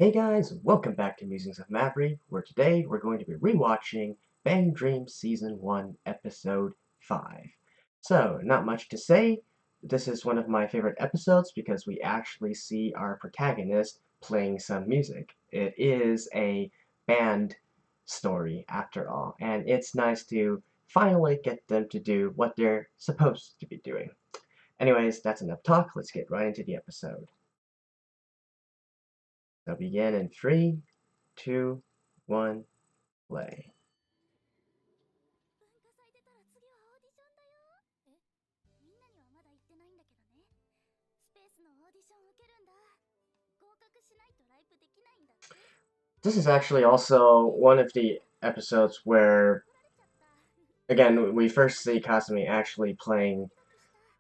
Hey guys, welcome back to Musings of Maverick, where today we're going to be rewatching Bang Dream Season 1, Episode 5. So, not much to say. This is one of my favorite episodes because we actually see our protagonist playing some music. It is a band story, after all, and it's nice to finally get them to do what they're supposed to be doing. Anyways, that's enough talk. Let's get right into the episode. So begin in 3, 2, 1, play. 文化祭出たら次はオーディションだよ。みんなにはまだ言ってないんだけどね。スペースのオーディション受けるんだ。合格しないとライブできないんだって。 This is actually also one of the episodes where, again, we first see Kasumi actually playing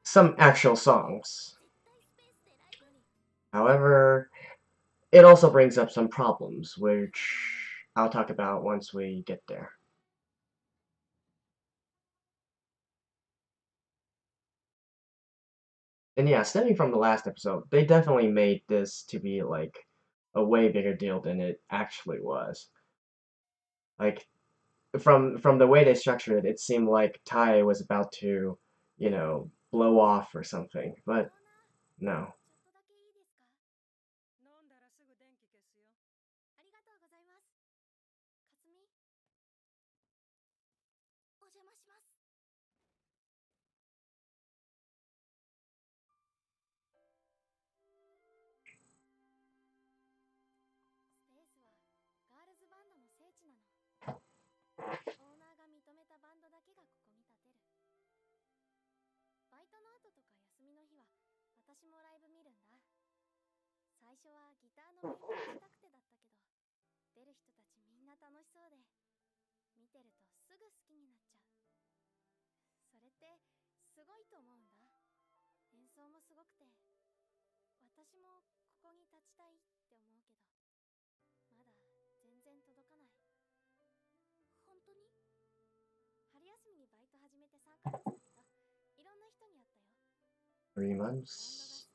some actual songs. However, it also brings up some problems, which I'll talk about once we get there. And yeah, stemming from the last episode, they definitely made this to be like a way bigger deal than it actually was. Like from the way they structured it, it seemed like Tai was about to, blow off or something, but no. Three months.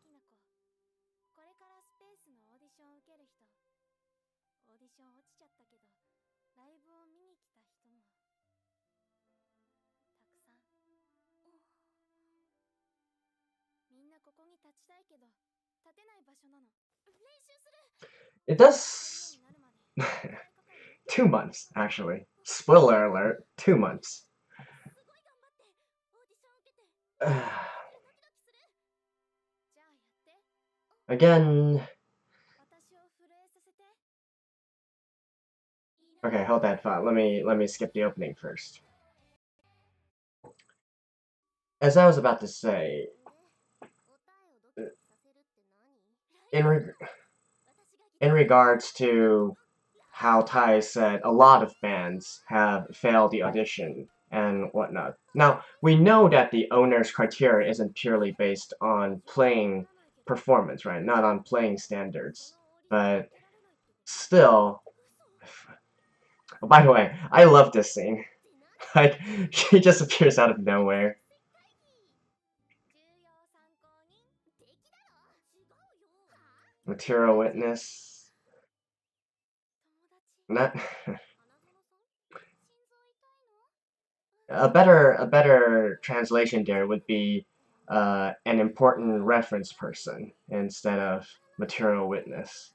It does 2 months, actually. Spoiler alert, 2 months. Again. Okay, hold that thought. Let me skip the opening first. As I was about to say, in regards to how Tai said a lot of bands have failed the audition and whatnot. Now, we know that the owner's criteria isn't purely based on playing performance, right? Not on playing standards. But still, oh, by the way, I love this scene. Like, she just appears out of nowhere. Material witness. Not a better translation there would be an important reference person instead of material witness.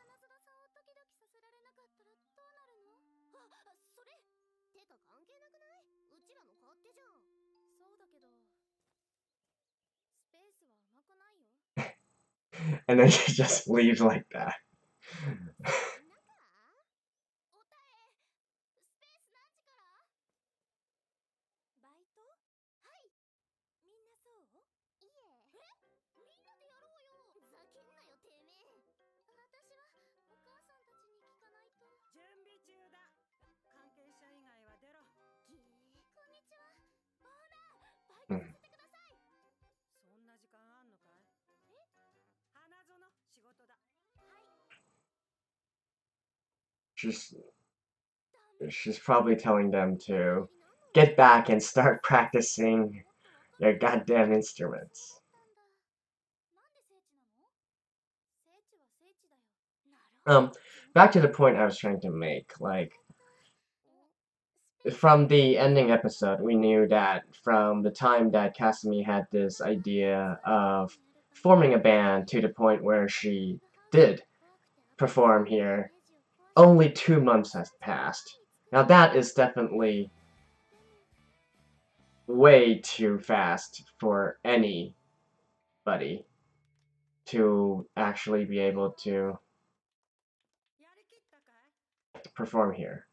And then she just leaves like that. She's probably telling them to get back and start practicing their goddamn instruments. back to the point I was trying to make, like, from the ending episode, we knew that from the time that Kasumi had this idea of forming a band to the point where she did perform here, only 2 months has passed. Now that is definitely way too fast for anybody to actually be able to perform here.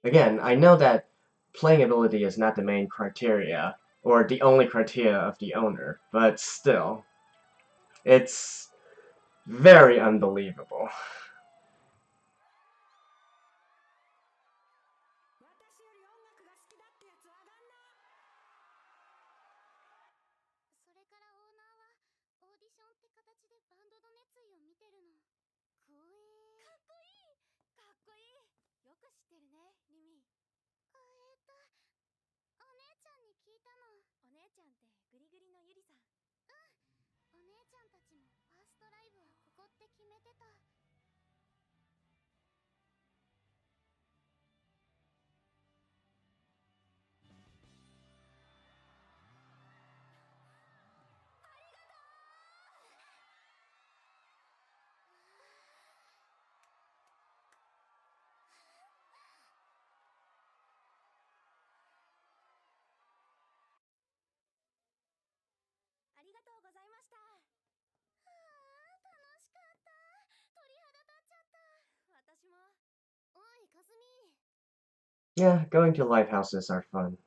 Again, I know that playing ability is not the main criteria, or the only criteria of the owner, but still, it's very unbelievable. Yeah, going to lighthouses are fun.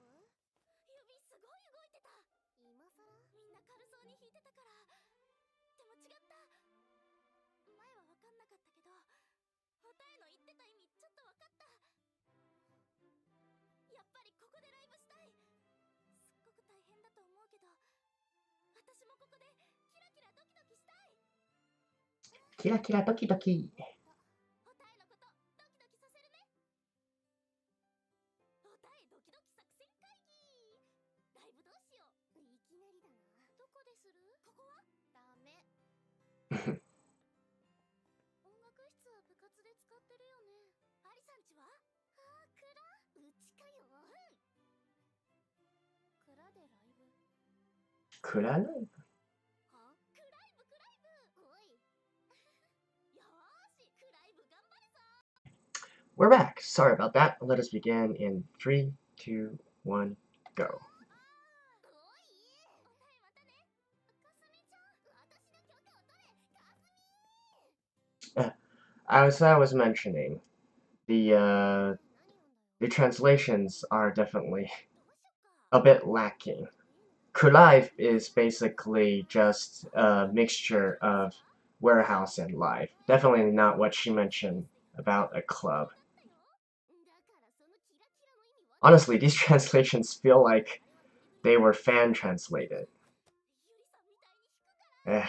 Kira kira doki doki. Kuranai? We're back. Sorry about that. Let us begin in 3, 2, 1, go. As I was mentioning, the translations are definitely a bit lacking. Kulive is basically just a mixture of warehouse and live. Definitely not what she mentioned about a club. Honestly, these translations feel like they were fan translated. Eh.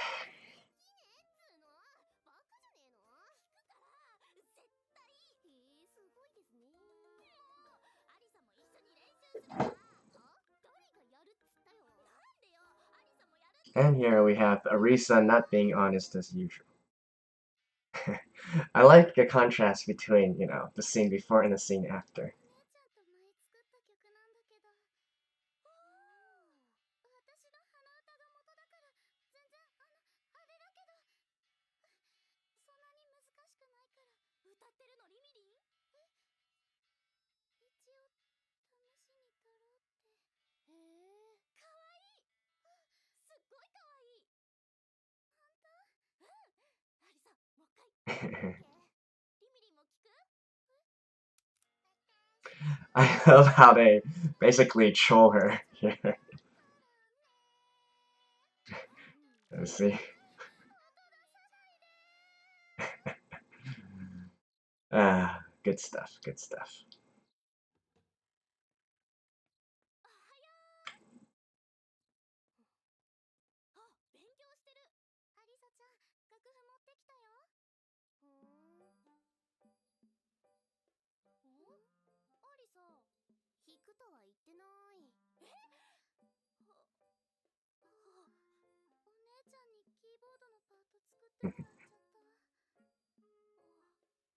And here we have Arisa not being honest as usual. I like the contrast between, the scene before and the scene after. I love how they basically troll her here. Let's see. Good stuff, good stuff.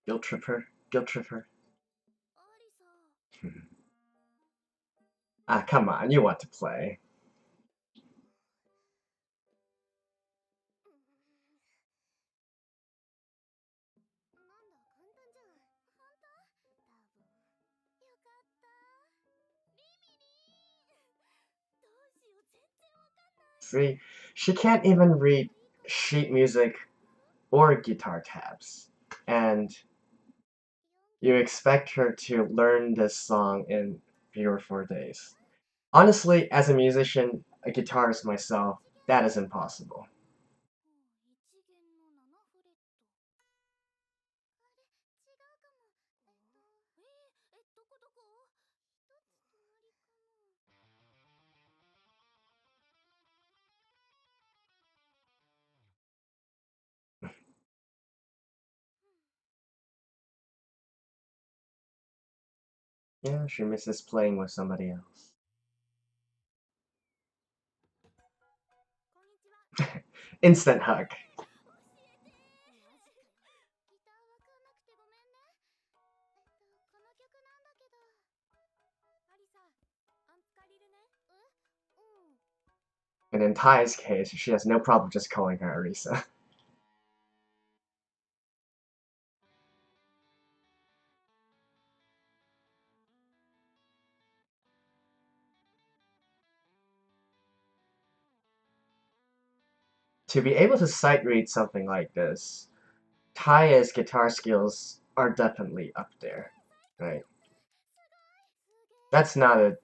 Guilt trip her. Guilt trip her. Ah, come on, you want to play. See, she can't even read sheet music or guitar tabs. And you expect her to learn this song in 3 or 4 days. Honestly, as a musician, a guitarist myself, that is impossible. Yeah, she misses playing with somebody else. Instant hug. And in Ty's case, she has no problem just calling her Arisa. To be able to sight read something like this, Taya's guitar skills are definitely up there, right? That's not a.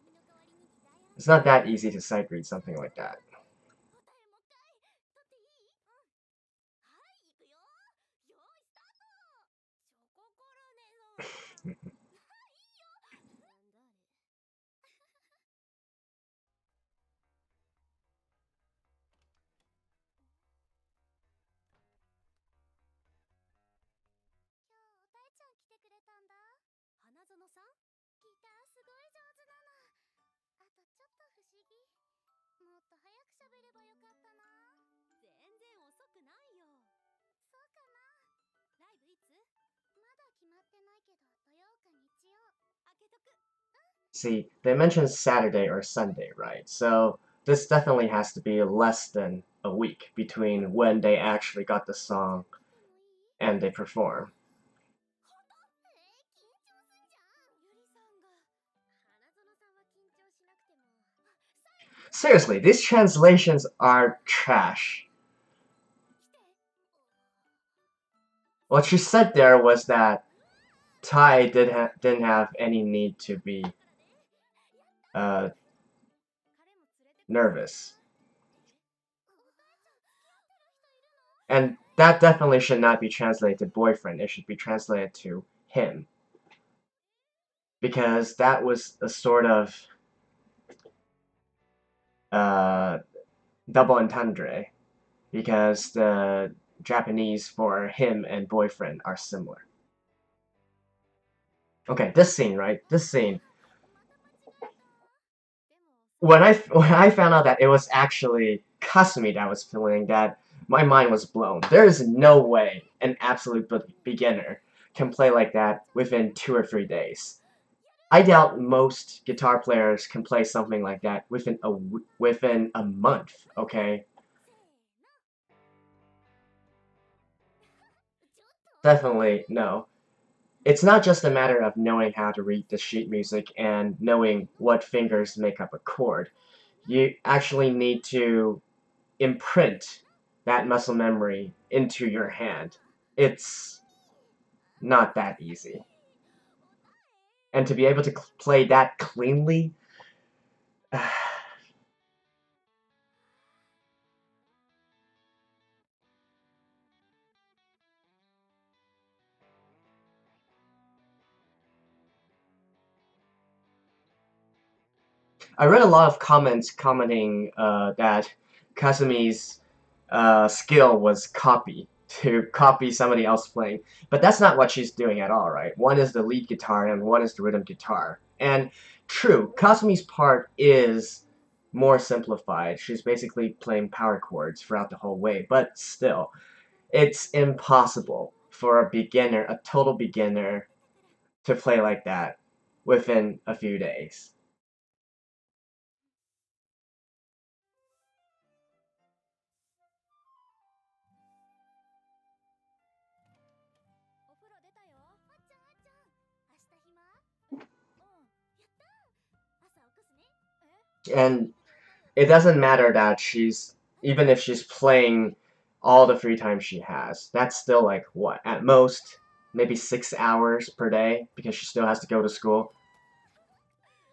It's not that easy to sight read something like that. See, they mentioned Saturday or Sunday, right? So this definitely has to be less than a week between when they actually got the song and they perform. Seriously, these translations are trash. What she said there was that Tai didn't have any need to be nervous. And that definitely should not be translated to boyfriend, it should be translated to him. Because that was a sort of double entendre. Because the Japanese for him and boyfriend are similar. Okay, this scene, right? This scene. When I found out that it was actually Kasumi that was feeling that, my mind was blown. There is no way an absolute beginner can play like that within 2 or 3 days. I doubt most guitar players can play something like that within a month, okay? Definitely no. It's not just a matter of knowing how to read the sheet music and knowing what fingers make up a chord. You actually need to imprint that muscle memory into your hand. It's not that easy. And to be able to play that cleanly, I read a lot of comments commenting that Kasumi's skill was to copy somebody else playing. But that's not what she's doing at all, right? One is the lead guitar and one is the rhythm guitar. And true, Kasumi's part is more simplified. She's basically playing power chords throughout the whole way, but still, It's impossible for a beginner, a total beginner, to play like that within a few days. And it doesn't matter that even if she's playing all the free time she has, that's still like what, at most maybe 6 hours per day because she still has to go to school.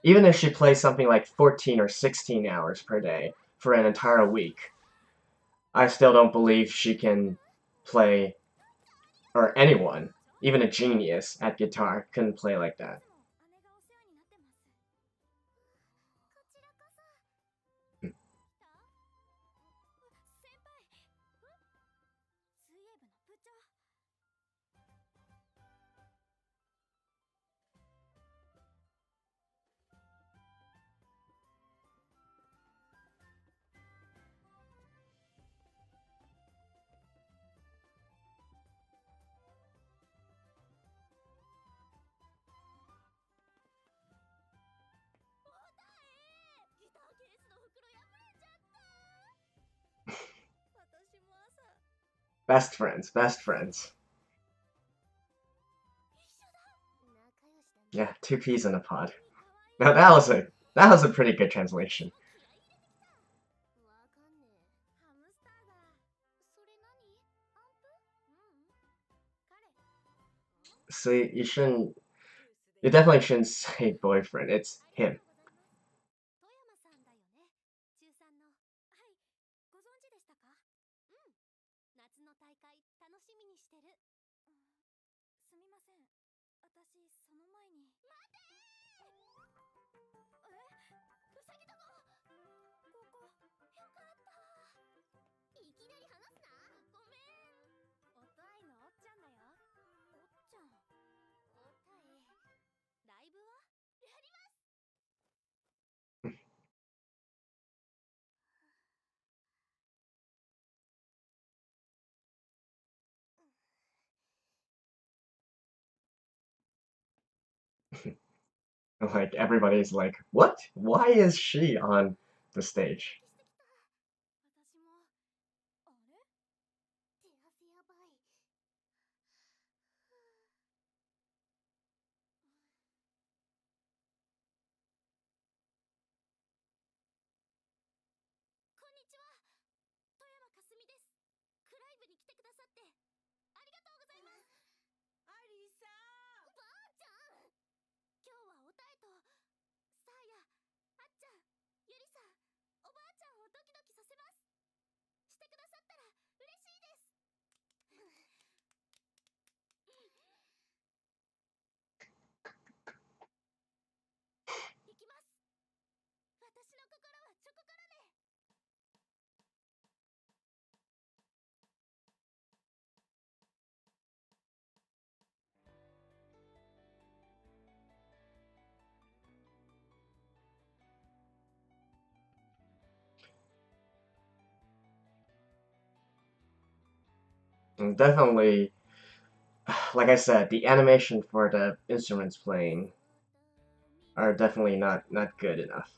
Even if she plays something like 14 or 16 hours per day for an entire week, I still don't believe she can play, or anyone, even a genius at guitar, couldn't play like that. Best friends, best friends. Yeah, two peas in a pod. Now that was a pretty good translation. So you definitely shouldn't say boyfriend, it's him. Like, everybody's like, what? Why is she on the stage? And definitely, like I said, the animation for the instruments playing are definitely not good enough.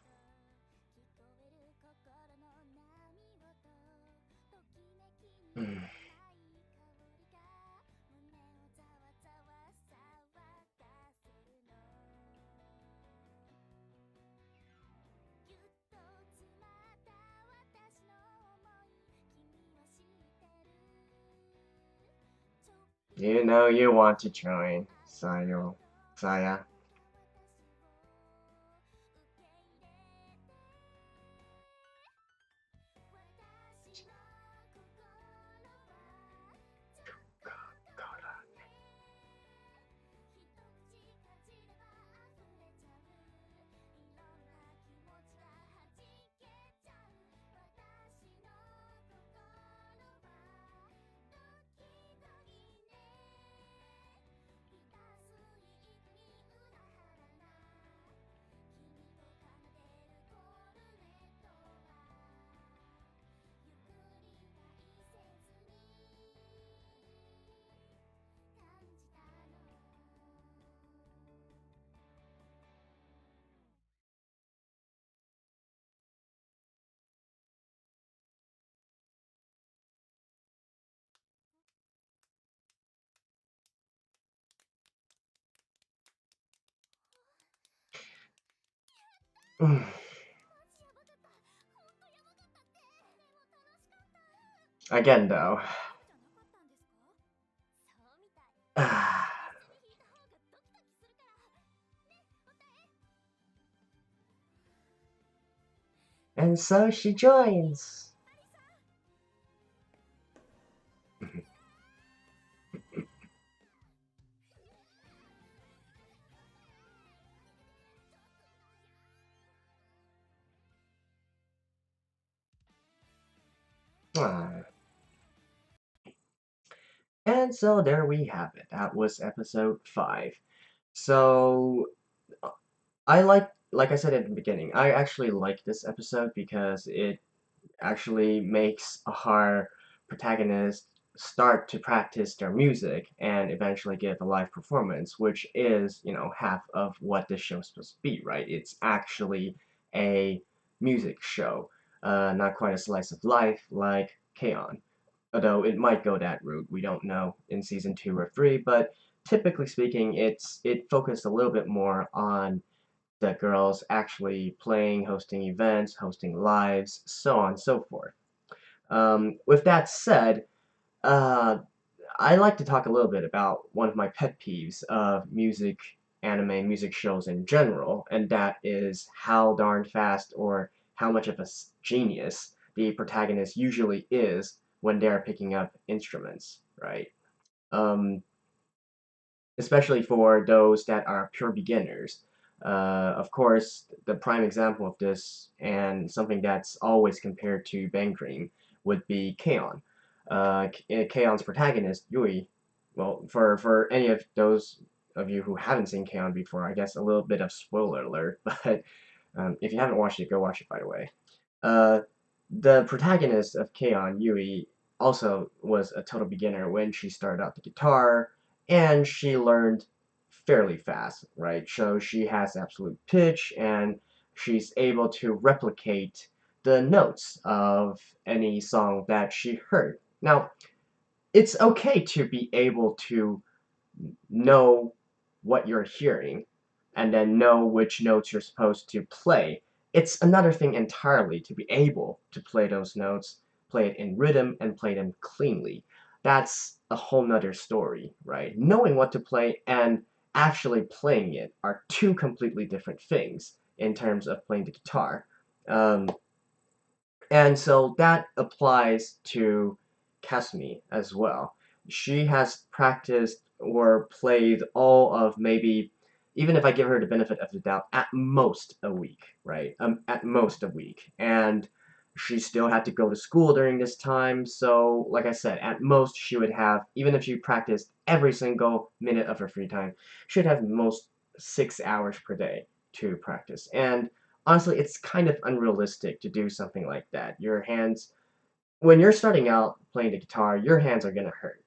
You know you want to join, Saya. Again, though. And so she joins. And so there we have it. That was episode 5. So like I said at the beginning, I actually like this episode because it actually makes our protagonist start to practice their music and eventually give a live performance, which is, half of what this show is supposed to be, right? It's actually a music show, not quite a slice of life like K-On! Although it might go that route, we don't know in season 2 or 3, but typically speaking, it focused a little bit more on the girls actually playing, hosting events, hosting lives, so on and so forth. With that said, uh, I like to talk a little bit about one of my pet peeves of anime, music shows in general, and that is how darn fast or how much of a genius the protagonist usually is when they're picking up instruments, right? Um, Especially for those that are pure beginners. Of course, the prime example of this, and something that's always compared to BanG would be K-On! K-On's protagonist, Yui, well, for any of those of you who haven't seen K-On! Before, I guess a little bit of spoiler alert, but if you haven't watched it, go watch it, by the way. Uh, the protagonist of K-On!, Yui, also was a total beginner when she started out the guitar, and she learned fairly fast, right? So she has absolute pitch, and she's able to replicate the notes of any song that she heard. Now, it's okay to be able to know what you're hearing and then know which notes you're supposed to play. It's another thing entirely to be able to play those notes, play it in rhythm, and play them cleanly. That's a whole nother story, right? Knowing what to play and actually playing it are two completely different things in terms of playing the guitar. Um, and so that applies to Kasumi as well. She has practiced or played all of maybe, even if I give her the benefit of the doubt, at most a week, right? At most a week. And she still had to go to school during this time, so like I said, at most she would have, even if she practiced every single minute of her free time, she would have most 6 hours per day to practice. And honestly, it's kind of unrealistic to do something like that. Your hands, when you're starting out playing the guitar, your hands are gonna hurt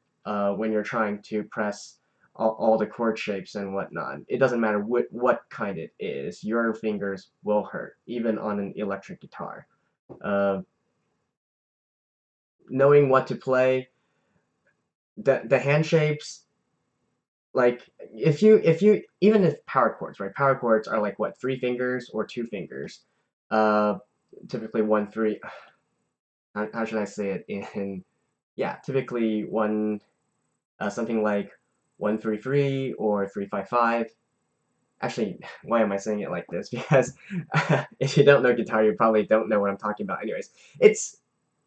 when you're trying to press all the chord shapes and whatnot. It doesn't matter what kind it is, your fingers will hurt, even on an electric guitar. Uh, Knowing what to play, the hand shapes, like if you even if power chords, right? Power chords are like what, 3 fingers or 2 fingers. Uh, Typically 1 3. How should I say it in yeah, typically something like 1 3 3 or 3 5 5. Actually, why am I saying it like this? Because if you don't know guitar, you probably don't know what I'm talking about. Anyways, it's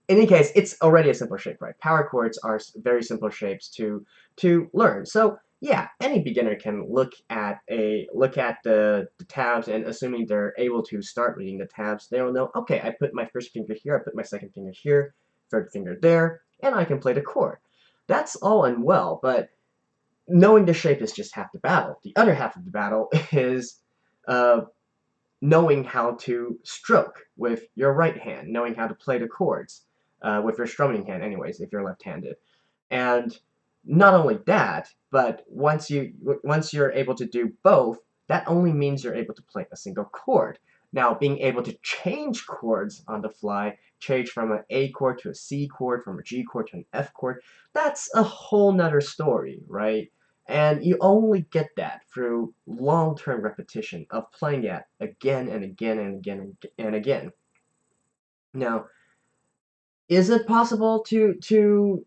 in any case, it's already a simple shape, right? Power chords are very simple shapes to learn. So yeah, any beginner can look at the tabs, and assuming they're able to start reading the tabs, they will know, okay, I put my first finger here, I put my second finger here, third finger there, and I can play the chord. That's all and well, but knowing the shape is just half the battle. The other half of the battle is uh, knowing how to stroke with your right hand, knowing how to play the chords with your strumming hand, anyways, if you're left-handed. And not only that, but once you're able to do both, that only means you're able to play a single chord. Now, being able to change chords on the fly, change from an A chord to a C chord, from a G chord to an F chord, that's a whole nother story, right? And you only get that through long-term repetition of playing it again and again and again and again. Now, is it possible to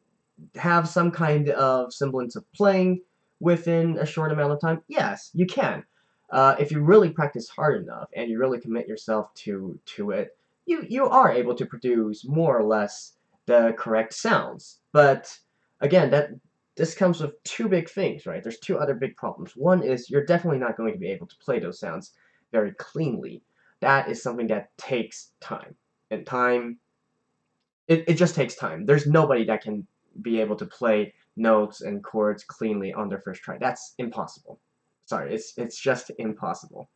have some kind of semblance of playing within a short amount of time? Yes, you can. If you really practice hard enough and you really commit yourself to it, you are able to produce more or less the correct sounds. But again, this comes with two big things, right? There's two other big problems. One is you're definitely not going to be able to play those sounds very cleanly. That is something that takes time. And time, it just takes time. There's nobody that can be able to play notes and chords cleanly on their first try. That's impossible. Sorry, it's just impossible.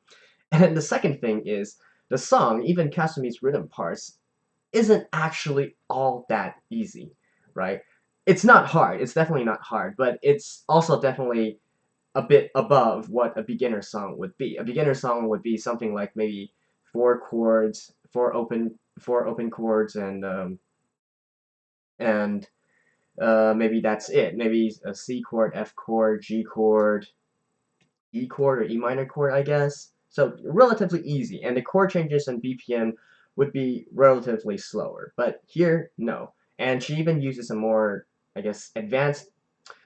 And then the second thing is the song, even Kasumi's rhythm parts, isn't actually all that easy, right? It's not hard. It's definitely not hard, but it's also definitely a bit above what a beginner song would be. A beginner song would be something like maybe four chords, four open chords, and maybe that's it. Maybe a C chord, F chord, G chord, E chord, or E minor chord, I guess. So relatively easy, and the chord changes and BPM would be relatively slower. But here, no. And she even uses some more, I guess, advanced,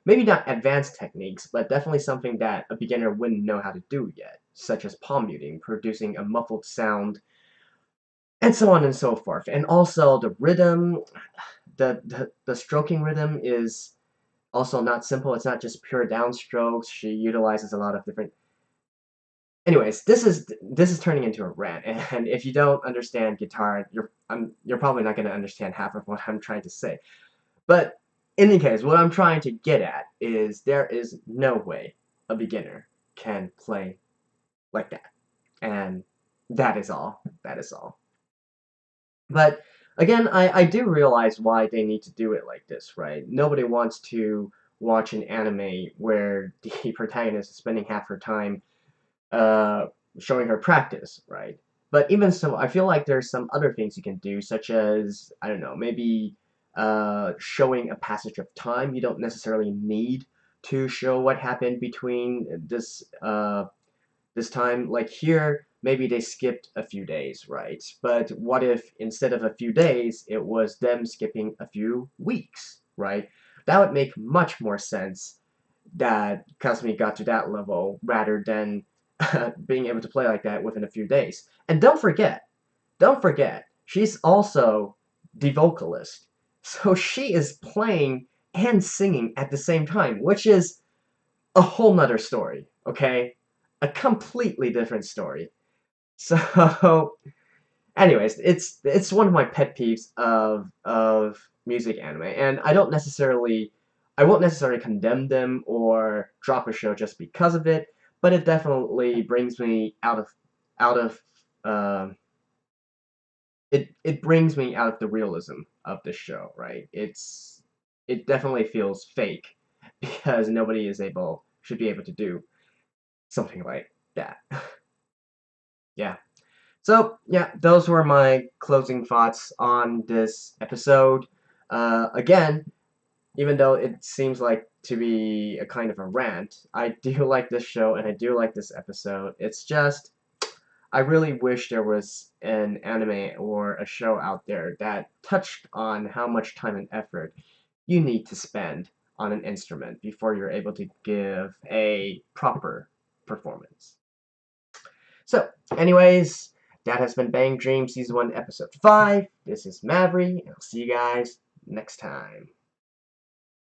maybe not advanced techniques, but definitely something that a beginner wouldn't know how to do yet, such as palm muting, producing a muffled sound, and so on and so forth. And also the rhythm, the stroking rhythm is also not simple. It's not just pure downstrokes. She utilizes a lot of different. Anyways, this is turning into a rant, and if you don't understand guitar, you're probably not going to understand half of what I'm trying to say. But in any case, what I'm trying to get at is there is no way a beginner can play like that, and that is all. That is all. But again, I do realize why they need to do it like this, right? Nobody wants to watch an anime where the protagonist is spending half her time uh, showing her practice, right? But even so, I feel like there's some other things you can do, such as, I don't know, maybe showing a passage of time. You don't necessarily need to show what happened between this time. Like here, maybe they skipped a few days, right? But what if instead of a few days, it was them skipping a few weeks, right? That would make much more sense that Kasumi got to that level rather than being able to play like that within a few days. And don't forget, she's also the vocalist. So she is playing and singing at the same time, which is a whole nother story, okay? A completely different story. So, anyways, it's one of my pet peeves of music anime, and I won't necessarily condemn them or drop a show just because of it, but it definitely brings me out of it brings me out of the realism of the show, right? It definitely feels fake because nobody is able should be able to do something like that. Yeah. So, yeah, those were my closing thoughts on this episode. Again, even though it seems like to be a kind of a rant, I do like this show and I do like this episode. It's just, I really wish there was an anime or a show out there that touched on how much time and effort you need to spend on an instrument before you're able to give a proper performance. So, anyways, that has been Bang Dream Season 1, Episode 5. This is Maverick, and I'll see you guys next time.